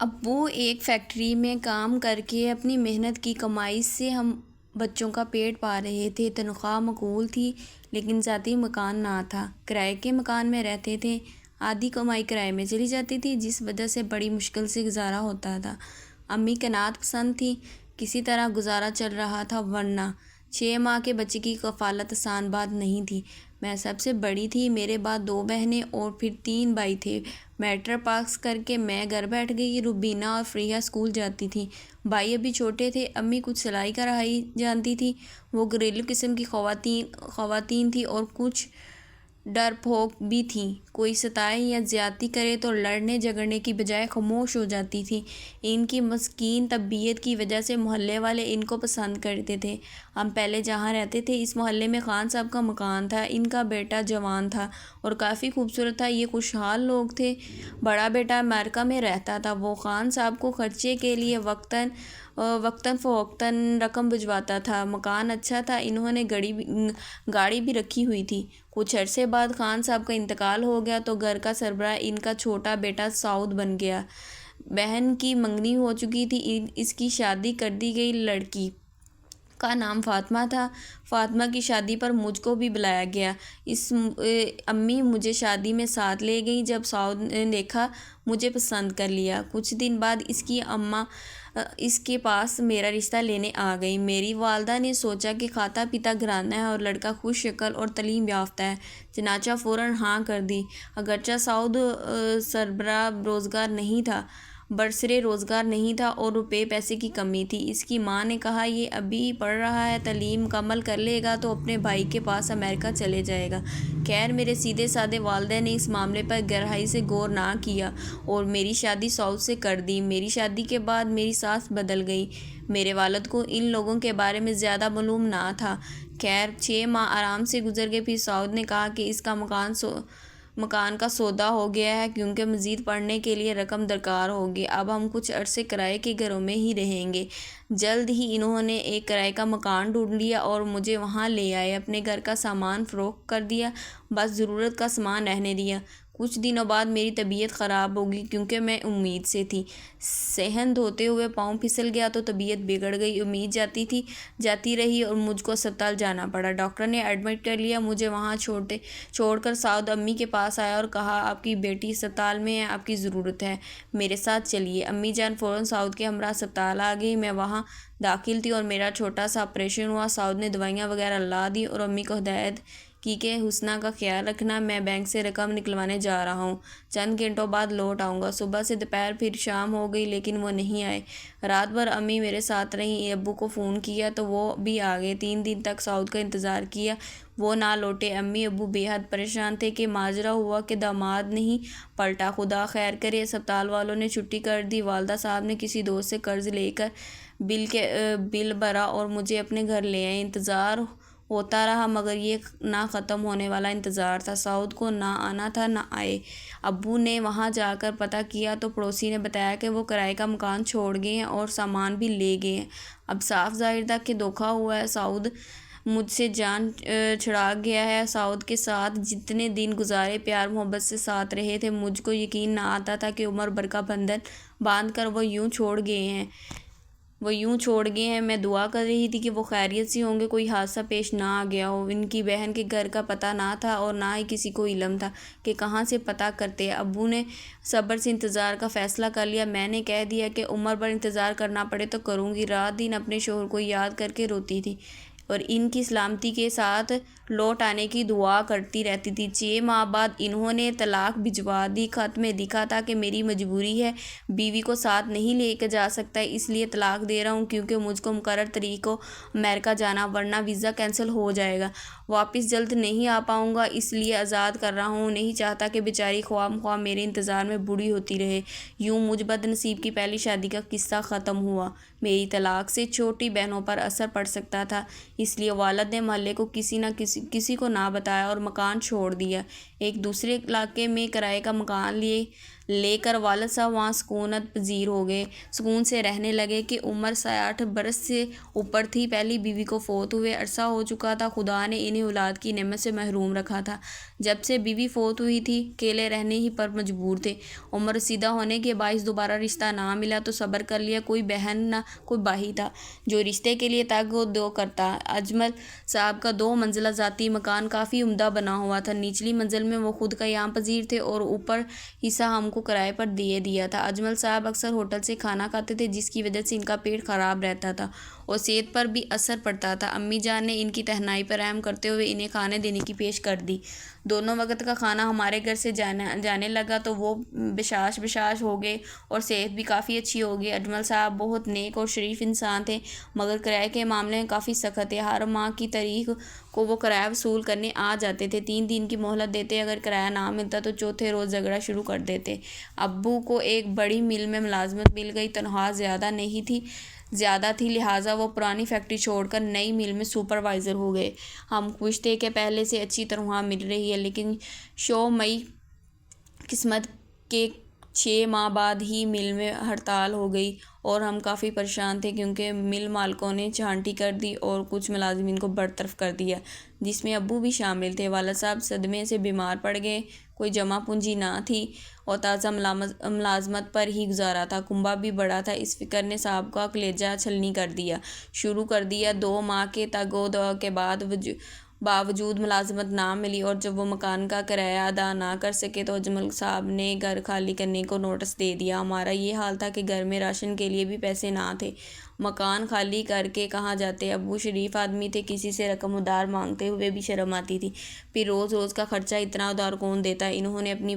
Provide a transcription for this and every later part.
ابو ایک فیکٹری میں کام کر کے اپنی محنت کی کمائی سے ہم بچوں کا پیٹ پال رہے تھے۔ تنخواہ معقول تھی لیکن ذاتی مکان نہ تھا۔ کرائے کے مکان میں رہتے تھے۔ آدھی کمائی کرائے میں چلی جاتی تھی جس وجہ سے بڑی مشکل سے گزارا ہوتا تھا۔ امی قناعت پسند تھیں، کسی طرح گزارا چل رہا تھا، ورنہ 6 ماہ کے بچے کی کفالت آسان بات نہیں تھی۔ میں سب سے بڑی تھی، میرے بعد 2 بہنیں اور پھر 3 بھائی تھے۔ میٹرک پاس کر کے میں گھر بیٹھ گئی۔ روبینہ اور فریحہ اسکول جاتی تھیں۔ بھائی ابھی چھوٹے تھے۔ امی کچھ سلائی کڑھائی جانتی تھی۔ وہ گھریلو قسم کی خواتین تھیں اور کچھ ڈرپوک بھی تھیں۔ کوئی ستائے یا زیادتی کرے تو لڑنے جھگڑنے کی بجائے خاموش ہو جاتی تھیں۔ ان کی مسکین طبیعت کی وجہ سے محلے والے ان کو پسند کرتے تھے۔ ہم پہلے جہاں رہتے تھے اس محلے میں خان صاحب کا مکان تھا۔ ان کا بیٹا جوان تھا اور کافی خوبصورت تھا۔ یہ خوشحال لوگ تھے۔ بڑا بیٹا امریکہ میں رہتا تھا۔ وہ خان صاحب کو خرچے کے لیے وقتاً فوقتاً رقم بھجواتا تھا۔ مکان اچھا تھا۔ انہوں نے گاڑی بھی رکھی ہوئی تھی۔ کچھ عرصے بعد خان صاحب کا انتقال ہو گیا تو گھر کا سربراہ ان کا چھوٹا بیٹا سعود بن گیا۔ بہن کی منگنی ہو چکی تھی، اس کی شادی کر دی گئی۔ لڑکی کا نام فاطمہ تھا۔ فاطمہ کی شادی پر مجھ کو بھی بلایا گیا۔ امی مجھے شادی میں ساتھ لے گئیں۔ جب سعود نے دیکھا، مجھے پسند کر لیا۔ کچھ دن بعد اس کی اماں اس کے پاس میرا رشتہ لینے آ گئیں۔ میری والدہ نے سوچا کہ کھاتا پیتا گھرانہ ہے اور لڑکا خوش شکل اور تعلیم یافتہ ہے، چنانچہ فوراً ہاں کر دی۔ اگرچہ سعود برسرِ روزگار نہیں تھا اور روپے پیسے کی کمی تھی۔ اس کی ماں نے کہا یہ ابھی پڑھ رہا ہے، تعلیم مکمل کر لے گا تو اپنے بھائی کے پاس امریکہ چلے جائے گا۔ خیر میرے سیدھے سادے والدہ نے اس معاملے پر گہرائی سے غور نہ کیا اور میری شادی سعود سے کر دی۔ میری شادی کے بعد میری ساس بدل گئی۔ میرے والد کو ان لوگوں کے بارے میں زیادہ معلوم نہ تھا۔ خیر 6 ماہ آرام سے گزر گئے۔ پھر سعود نے کہا کہ اس کا مکان کا سودا ہو گیا ہے کیونکہ مزید پڑھنے کے لیے رقم درکار ہوگی۔ اب ہم کچھ عرصے کرائے کے گھروں میں ہی رہیں گے۔ جلد ہی انہوں نے ایک کرائے کا مکان ڈھونڈ لیا اور مجھے وہاں لے آئے۔ اپنے گھر کا سامان فروخت کر دیا، بس ضرورت کا سامان رہنے دیا۔ کچھ دنوں بعد میری طبیعت خراب ہو گئی کیونکہ میں امید سے تھی۔ صحن دھوتے ہوئے پاؤں پھسل گیا تو طبیعت بگڑ گئی۔ امید جاتی رہی اور مجھ کو اسپتال جانا پڑا۔ ڈاکٹر نے ایڈمٹ کر لیا۔ مجھے وہاں چھوڑ کر سعود امی کے پاس آیا اور کہا آپ کی بیٹی اسپتال میں ہے، آپ کی ضرورت ہے، میرے ساتھ چلیے۔ امی جان فوراً سعود کے ہمراہ اسپتال آ گئی۔ میں وہاں داخل تھی اور میرا چھوٹا سا آپریشن ہوا۔ سعود نے دوائیاں وغیرہ لا دیں اور امی کو ہدایت کی کہ حسنہ کا خیال رکھنا، میں بینک سے رقم نکلوانے جا رہا ہوں، چند گھنٹوں بعد لوٹ آؤں گا۔ صبح سے دوپہر پھر شام ہو گئی لیکن وہ نہیں آئے۔ رات بھر امی میرے ساتھ رہیں۔ ابو کو فون کیا تو وہ بھی آ گئے۔ 3 دن تک سعود کا انتظار کیا، وہ نہ لوٹے۔ امی ابو بے حد پریشان تھے کہ ماجرا ہوا کہ داماد نہیں پلٹا، خدا خیر کرے۔ اسپتال والوں نے چھٹی کر دی۔ والدہ صاحب نے کسی دوست سے قرض لے کر بل بھرا اور مجھے اپنے گھر لے آئے۔ انتظار ہوتا رہا مگر یہ نہ ختم ہونے والا انتظار تھا۔ سعود کو نہ آنا تھا، نہ آئے۔ ابو نے وہاں جا کر پتہ کیا تو پڑوسی نے بتایا کہ وہ کرائے کا مکان چھوڑ گئے ہیں اور سامان بھی لے گئے ہیں۔ اب صاف ظاہر تھا کہ دھوکہ ہوا ہے۔ سعود مجھ سے جان چھڑا گیا ہے۔ سعود کے ساتھ جتنے دن گزارے، پیار محبت سے ساتھ رہے تھے، مجھ کو یقین نہ آتا تھا کہ عمر بھر کا بندھن باندھ کر وہ یوں چھوڑ گئے ہیں۔ میں دعا کر رہی تھی کہ وہ خیریت سے ہوں گے، کوئی حادثہ پیش نہ آ گیا ہو۔ ان کی بہن کے گھر کا پتہ نہ تھا اور نہ ہی کسی کو علم تھا کہ کہاں سے پتہ کرتے۔ ابو نے صبر سے انتظار کا فیصلہ کر لیا۔ میں نے کہہ دیا کہ عمر بھر انتظار کرنا پڑے تو کروں گی۔ رات دن اپنے شوہر کو یاد کر کے روتی تھی اور ان کی سلامتی کے ساتھ لوٹ آنے کی دعا کرتی رہتی تھی۔ 6 ماہ بعد انہوں نے طلاق بھجوا دی۔ خط میں لکھا تھا کہ میری مجبوری ہے، بیوی کو ساتھ نہیں لے کے جا سکتا، اس لیے طلاق دے رہا ہوں کیونکہ مجھ کو مقررہ تاریخ کو امریکہ جانا، ورنہ ویزا کینسل ہو جائے گا، واپس جلد نہیں آ پاؤں گا، اس لیے آزاد کر رہا ہوں۔ نہیں چاہتا کہ بیچاری خواہ مخواہ میرے انتظار میں بوڑھی ہوتی رہے۔ یوں مجھ بد نصیب کی پہلی شادی کا قصہ ختم ہوا۔ میری طلاق سے چھوٹی بہنوں پر اثر پڑ سکتا تھا، اس لیے والد نے محلے کو کسی کو نہ بتایا اور مکان چھوڑ دیا۔ ایک دوسرے علاقے میں کرائے کا مکان لیے لے کر والد صاحب وہاں سکونت پذیر ہو گئے، سکون سے رہنے لگے کہ عمر 60 برس سے اوپر تھی۔ پہلی بیوی کو فوت ہوئے عرصہ ہو چکا تھا، خدا نے انہیں اولاد کی نعمت سے محروم رکھا تھا۔ جب سے بیوی فوت ہوئی تھی اکیلے رہنے ہی پر مجبور تھے۔ عمر رسیدہ ہونے کے باعث دوبارہ رشتہ نہ ملا تو صبر کر لیا، کوئی بہن نہ کوئی بھائی تھا جو رشتے کے لیے تگ و دو کرتا۔ اجمل صاحب کا 2 منزلہ ذاتی مکان کافی عمدہ بنا ہوا تھا، نچلی منزل میں وہ خود قیام پذیر تھے اور اوپر حصہ ہم کو کرائے پر دیا تھا۔ اجمل صاحب اکثر ہوٹل سے کھانا کھاتے تھے جس کی وجہ سے ان کا پیٹ خراب رہتا تھا اور صحت پر بھی اثر پڑتا تھا۔ امی جان نے ان کی تنہائی پر رحم کرتے ہوئے انہیں کھانے دینے کی پیش کر دی۔ دونوں وقت کا کھانا ہمارے گھر سے جانے لگا تو وہ بشاش ہو گئے اور صحت بھی کافی اچھی ہو گئی۔ اجمل صاحب بہت نیک اور شریف انسان تھے مگر کرائے کے معاملے میں کافی سخت تھے۔ ہر ماہ کی تاریخ کو وہ کرایہ وصول کرنے آ جاتے تھے، 3 دن کی مہلت دیتے، اگر کرایہ نہ ملتا تو چوتھے روز جھگڑا شروع کر دیتے۔ ابو کو ایک بڑی مل میں ملازمت مل گئی، تنخواہ زیادہ تھی لہٰذا وہ پرانی فیکٹری چھوڑ کر نئی مل میں سپروائزر ہو گئے۔ ہم خوش تھے کہ پہلے سے اچھی تنخواہ مل رہی ہے، لیکن شومیئی قسمت کے 6 ماہ بعد ہی مل میں ہڑتال ہو گئی اور ہم کافی پریشان تھے کیونکہ مل مالکوں نے چھانٹی کر دی اور کچھ ملازمین کو برطرف کر دیا جس میں ابو بھی شامل تھے۔ والد صاحب صدمے سے بیمار پڑ گئے، کوئی جمع پونجی نہ تھی اور تازہ ملازمت پر ہی گزارا تھا۔ کنبہ بھی بڑا تھا، اس فکر نے صاحب کا کلیجہ چھلنی شروع کر دیا۔ 2 ماہ کے تگ و دو کے باوجود ملازمت نہ ملی اور جب وہ مکان کا کرایہ ادا نہ کر سکے تو اجمل صاحب نے گھر خالی کرنے کو نوٹس دے دیا۔ ہمارا یہ حال تھا کہ گھر میں راشن کے لیے بھی پیسے نہ تھے، مکان خالی کر کے کہاں جاتے۔ ابو شریف آدمی تھے، کسی سے رقم ادھار مانگتے ہوئے بھی شرم آتی تھی، پھر روز کا خرچہ اتنا ادھار کون دیتا۔ انہوں نے اپنی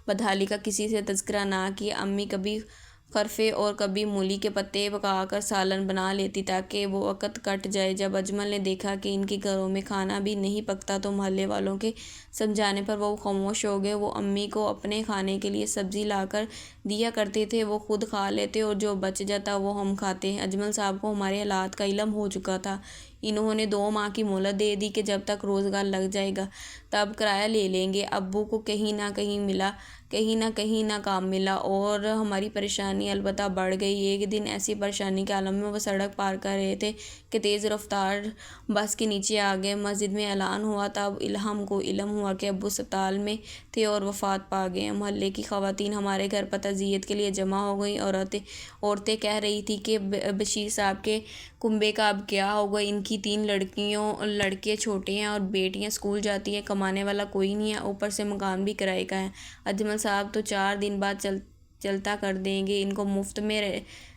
بدحالی کا کسی سے تذکرہ نہ کیا۔ امی کبھی خرفے اور کبھی مولی کے پتے پکا کر سالن بنا لیتی تاکہ وہ وقت کٹ جائے۔ جب اجمل نے دیکھا کہ ان کے گھروں میں کھانا بھی نہیں پکتا تو محلے والوں کے سمجھانے پر وہ خاموش ہو گئے۔ وہ امی کو اپنے کھانے کے لیے سبزی لا کر دیا کرتے تھے، وہ خود کھا لیتے اور جو بچ جاتا وہ ہم کھاتے۔ اجمل صاحب کو ہمارے حالات کا علم ہو چکا تھا۔ انہوں نے 2 ماہ کی مہلت دے دی کہ جب تک روزگار لگ جائے گا تب کرایہ لے لیں گے۔ ابو کو کہیں نہ کہیں کام ملا اور ہماری پریشانی البتہ بڑھ گئی۔ ایک دن ایسی پریشانی کے عالم میں وہ سڑک پار کر رہے تھے کہ تیز رفتار بس کے نیچے آ گئے۔ مسجد میں اعلان ہوا، تب ہم کو علم ہوا کہ ابو اسپتال میں تھے اور وفات پا گئے۔ محلے کی خواتین ہمارے گھر پر تعزیت کے لیے جمع ہو گئیں۔ عورتیں کہہ رہی تھیں کہ بشیر صاحب کے کنبے کا اب کیا ہوگا، ان کی 3 لڑکے چھوٹے ہیں اور بیٹیاں اسکول جاتی ہیں، کمانے والا کوئی نہیں ہے، اوپر سے مکان بھی کرائے کا ہے۔ اجمل صاحب تو 4 دن بعد چلتا کر دیں گے، ان کو مفت میں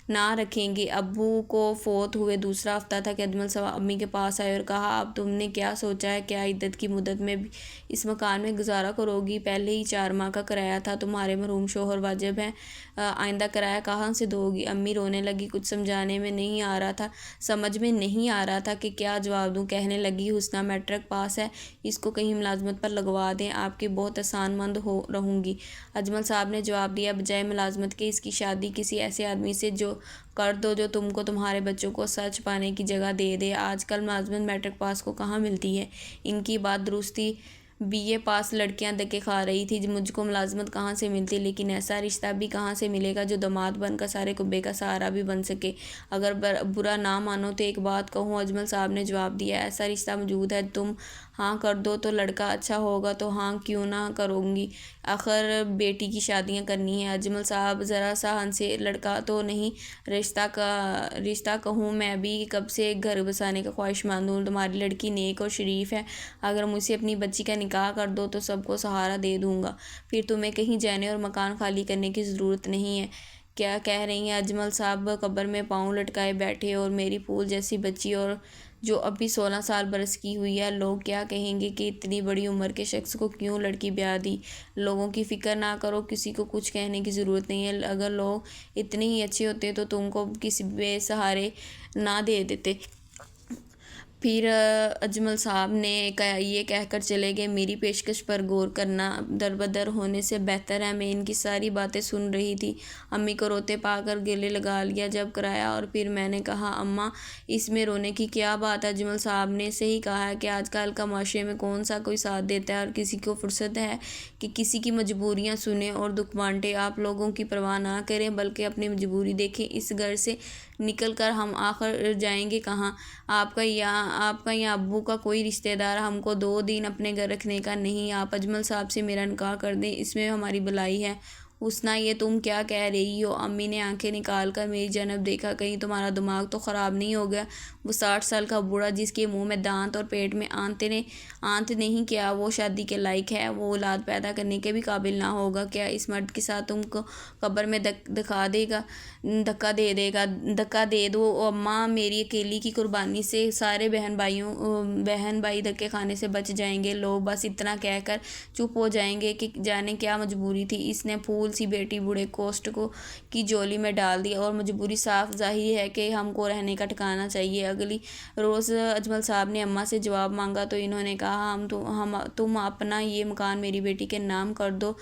نہ رکھیں گے۔ ابو کو فوت ہوئے دوسرا ہفتہ تھا کہ اجمل صاحب امی کے پاس آئے اور کہا، اب تم نے کیا سوچا ہے؟ کیا عدت کی مدت میں بھی اس مکان میں گزارا کرو گی؟ پہلے ہی 4 ماہ کا کرایہ تھا، تمہارے مرحوم شوہر واجب ہیں، آئندہ کرایہ کہاں سے دو گی؟ امی رونے لگی، کچھ سمجھ میں نہیں آ رہا تھا کہ کیا جواب دوں۔ کہنے لگی، حسنہ میٹرک پاس ہے، اس کو کہیں ملازمت پر لگوا دیں، آپ کی بہت احسان مند رہوں گی۔ اجمل صاحب نے جواب دیا، بجائے ملازمت کے اس کی شادی کسی ایسے آدمی سے کر دو جو تم کو تمہارے بچوں کو سر چھپانے کی جگہ دے دے۔ آج کل ملازمت میٹرک پاس کو کہاں ملتی ہے؟ ان کی بات درست تھی، BA پاس لڑکیاں دھکے کھا رہی تھی، مجھ کو ملازمت کہاں سے ملتی؟ لیکن ایسا رشتہ بھی کہاں سے ملے گا جو داماد بن کر سارے کنبے کا سہارا بھی بن سکے؟ اگر برا نہ مانو تو ایک بات کہوں، اجمل صاحب نے جواب دیا، ایسا رشتہ موجود ہے، تم ہاں کر دو تو لڑکا اچھا ہوگا تو ہاں کیوں نہ کروں گی، آخر بیٹی کی شادیاں کرنی ہیں۔ اجمل صاحب ذرا سا ہنسے، لڑکا تو نہیں، رشتہ کہوں، میں بھی کب سے ایک گھر بسانے کا خواہش مند ہوں، تمہاری لڑکی نیک اور شریف ہے، اگر مجھ سے اپنی بچی کا نکاح کر دو تو سب کو سہارا دے دوں گا، پھر تمہیں کہیں جانے اور مکان خالی کرنے کی ضرورت نہیں ہے۔ کیا کہہ رہی ہیں؟ اجمل صاحب قبر میں پاؤں لٹکائے بیٹھے، اور میری پھول جیسی بچی اور جو ابھی 16 سال برس کی ہوئی ہے، لوگ کیا کہیں گے کہ اتنی بڑی عمر کے شخص کو کیوں لڑکی بیاہ دی؟ لوگوں کی فکر نہ کرو، کسی کو کچھ کہنے کی ضرورت نہیں ہے، اگر لوگ اتنے ہی اچھے ہوتے تو تم کو کسی بے سہارے نہ دے دیتے۔ پھر اجمل صاحب نے یہ کہہ کر چلے گئے، میری پیشکش پر غور کرنا دربدر ہونے سے بہتر ہے۔ میں ان کی ساری باتیں سن رہی تھی۔ امی کو روتے پا کر گلے لگا لیا جب کرایا، اور پھر میں نے کہا، اماں اس میں رونے کی کیا بات ہے؟ اجمل صاحب نے صحیح کہا ہے کہ آج کل کا معاشرے میں کون سا کوئی ساتھ دیتا ہے، اور کسی کو فرصت ہے کہ کسی کی مجبوریاں سنے اور دکھ بانٹے۔ آپ لوگوں کی پرواہ نہ کریں بلکہ اپنی مجبوری دیکھیں۔ اس گھر سے نکل کر ہم آخر جائیں گے کہاں؟ آپ کا یا ابو کا کوئی رشتہ دار ہم کو 2 دن اپنے گھر رکھنے کا نہیں۔ آپ اجمل صاحب سے میرا نکاح کر دیں، اس میں ہماری بھلائی ہے۔ حسنہ یہ تم کیا کہہ رہی ہو؟ امی نے آنکھیں نکال کر میری جانب دیکھا، کہیں تمہارا دماغ تو خراب نہیں ہو گیا؟ وہ 60 سال کا بوڑھا جس کے منہ میں دانت اور پیٹ میں آنت نہیں، کیا وہ شادی کے لائق ہے؟ وہ اولاد پیدا کرنے کے بھی قابل نہ ہوگا کیا؟ اس مرد کے ساتھ تم کو قبر میں دھکا دے دو اماں، میری اکیلی کی قربانی سے سارے بہن بھائی دھکے کھانے سے بچ جائیں گے۔ لوگ بس اتنا کہہ کر چپ ہو جائیں گے کہ جانے کیا مجبوری تھی۔ اس نے پھول سی بیٹی بوڑھے کوسٹ کی جولی میں ڈال دی، اور مجبوری صاف ظاہر ہے کہ ہم کو رہنے کا ٹھکانہ چاہیے۔ اگلی روز اجمل صاحب نے اماں سے جواب مانگا تو انہوں نے کہا، تم اپنا یہ مکان میری بیٹی کے نام کر دو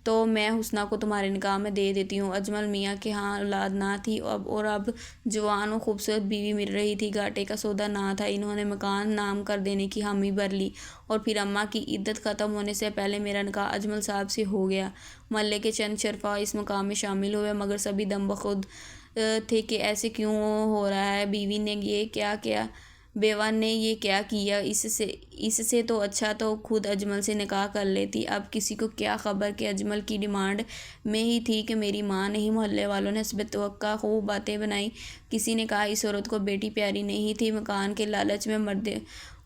تو میں حسنہ کو تمہارے نکاح میں دے دیتی ہوں۔ اجمل میاں کے ہاں اولاد نہ تھی، اور اب جوان و خوبصورت بیوی مل رہی تھی، گھاٹے کا سودا نہ تھا۔ انہوں نے مکان نام کر دینے کی حامی بھر لی، اور پھر اماں کی عدت ختم ہونے سے پہلے میرا نکاح اجمل صاحب سے ہو گیا۔ محلے کے چند شرفا اس مکام میں شامل ہوئے، مگر سبھی دم بخود تھے کہ ایسے کیوں ہو رہا ہے؟ بیوہ نے یہ کیا کیا؟ اس سے تو اچھا تو خود اجمل سے نکاح کر لیتی۔ اب کسی کو کیا خبر کہ اجمل کی ڈیمانڈ میں ہی تھی کہ میری ماں نہیں۔ محلے والوں نے حسب توقع خوب باتیں بنائیں۔ کسی نے کہا اس عورت کو بیٹی پیاری نہیں تھی، مکان کے لالچ میں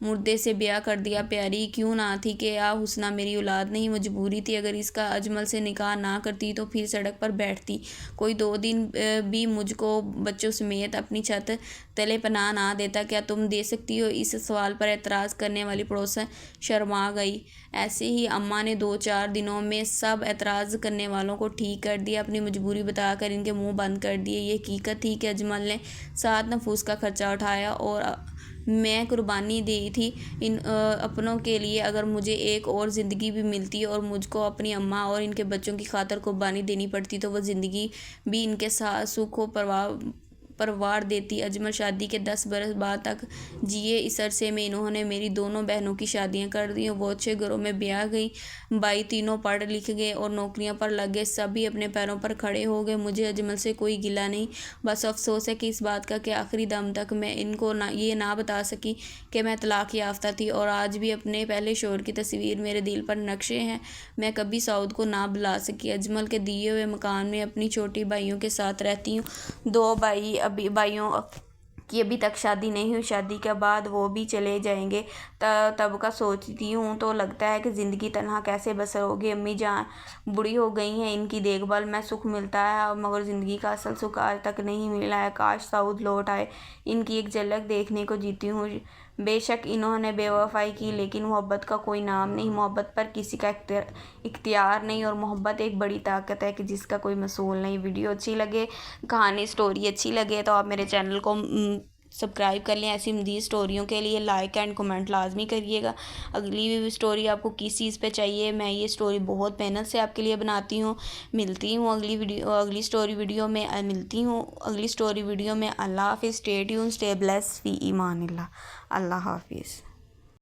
مردے سے بیاہ کر دیا۔ پیاری کیوں نہ تھی کہ حسنہ میری اولاد نہیں، مجبوری تھی۔ اگر اس کا اجمل سے نکاح نہ کرتی تو پھر سڑک پر بیٹھتی، کوئی 2 دن بھی مجھ کو بچوں سمیت اپنی چھت تلے پناہ نہ دیتا۔ کیا تم دے سکتی ہو؟ اس سوال پر اعتراض کرنے والی پڑوسن شرما گئی۔ ایسے ہی اماں نے 2-4 دنوں میں سب اعتراض کرنے والوں کو ٹھیک کر دیا، اپنی مجبوری بتا کر ان کے منہ بند کر دیے۔ یہ حقیقت تھی کہ اجمل نے 7 نفوس کا خرچہ اٹھایا اور میں قربانی دی تھی ان اپنوں کے لیے۔ اگر مجھے ایک اور زندگی بھی ملتی اور مجھ کو اپنی اماں اور ان کے بچوں کی خاطر قربانی دینی پڑتی تو وہ زندگی بھی ان کے ساتھ سکھ و پروار دیتی۔ اجمل شادی کے 10 برس بعد تک جیے۔ اس عرصے میں انہوں نے میری دونوں بہنوں کی شادیاں کر دیں، وہ اچھے گھروں میں بیاہ گئیں، بھائی تینوں پڑھ لکھ گئے اور نوکریوں پر لگ گئے، سبھی اپنے پیروں پر کھڑے ہو گئے۔ مجھے اجمل سے کوئی گلہ نہیں، بس افسوس ہے کہ اس بات کا کہ آخری دم تک میں ان کو یہ نہ بتا سکی کہ میں طلاق یافتہ تھی، اور آج بھی اپنے پہلے شوہر کی تصویر میرے دل پر نقشے ہیں۔ میں کبھی سعود کو نہ بلا سکی۔ اجمل کے دیے ہوئے مکان میں اپنی چھوٹی بھائیوں کے ساتھ رہتی ہوں۔ 2 بھائیوں کی ابھی تک شادی نہیں ہوئی، شادی کے بعد وہ بھی چلے جائیں گے۔ تب کا سوچتی ہوں تو لگتا ہے کہ زندگی تنہا کیسے بسر ہوگی۔ امی جان بوڑھی ہو گئی ہیں، ان کی دیکھ بھال میں سکھ ملتا ہے، مگر زندگی کا اصل سکھ آج تک نہیں ملا ہے۔ کاش سعود لوٹ آئے، ان کی ایک جھلک دیکھنے کو جیتی ہوں۔ بے شک انہوں نے بے وفائی کی، لیکن محبت کا کوئی نام نہیں، محبت پر کسی کا اختیار نہیں، اور محبت ایک بڑی طاقت ہے کہ جس کا کوئی مثول نہیں۔ ویڈیو اچھی لگے، کہانی سٹوری اچھی لگے تو آپ میرے چینل کو سبسکرائب کر لیں۔ ایسی مزید سٹوریوں کے لیے لائک اینڈ کمنٹ لازمی کریے گا۔ اگلی سٹوری آپ کو کس چیز پہ چاہیے، میں یہ سٹوری بہت محنت سے آپ کے لیے بناتی ہوں۔ ملتی ہوں اگلی سٹوری ویڈیو میں۔ اللہ حافظ، اسٹے ٹیون، اسٹے بلیس، فی ایمان اللہ۔ اللہ حافظ۔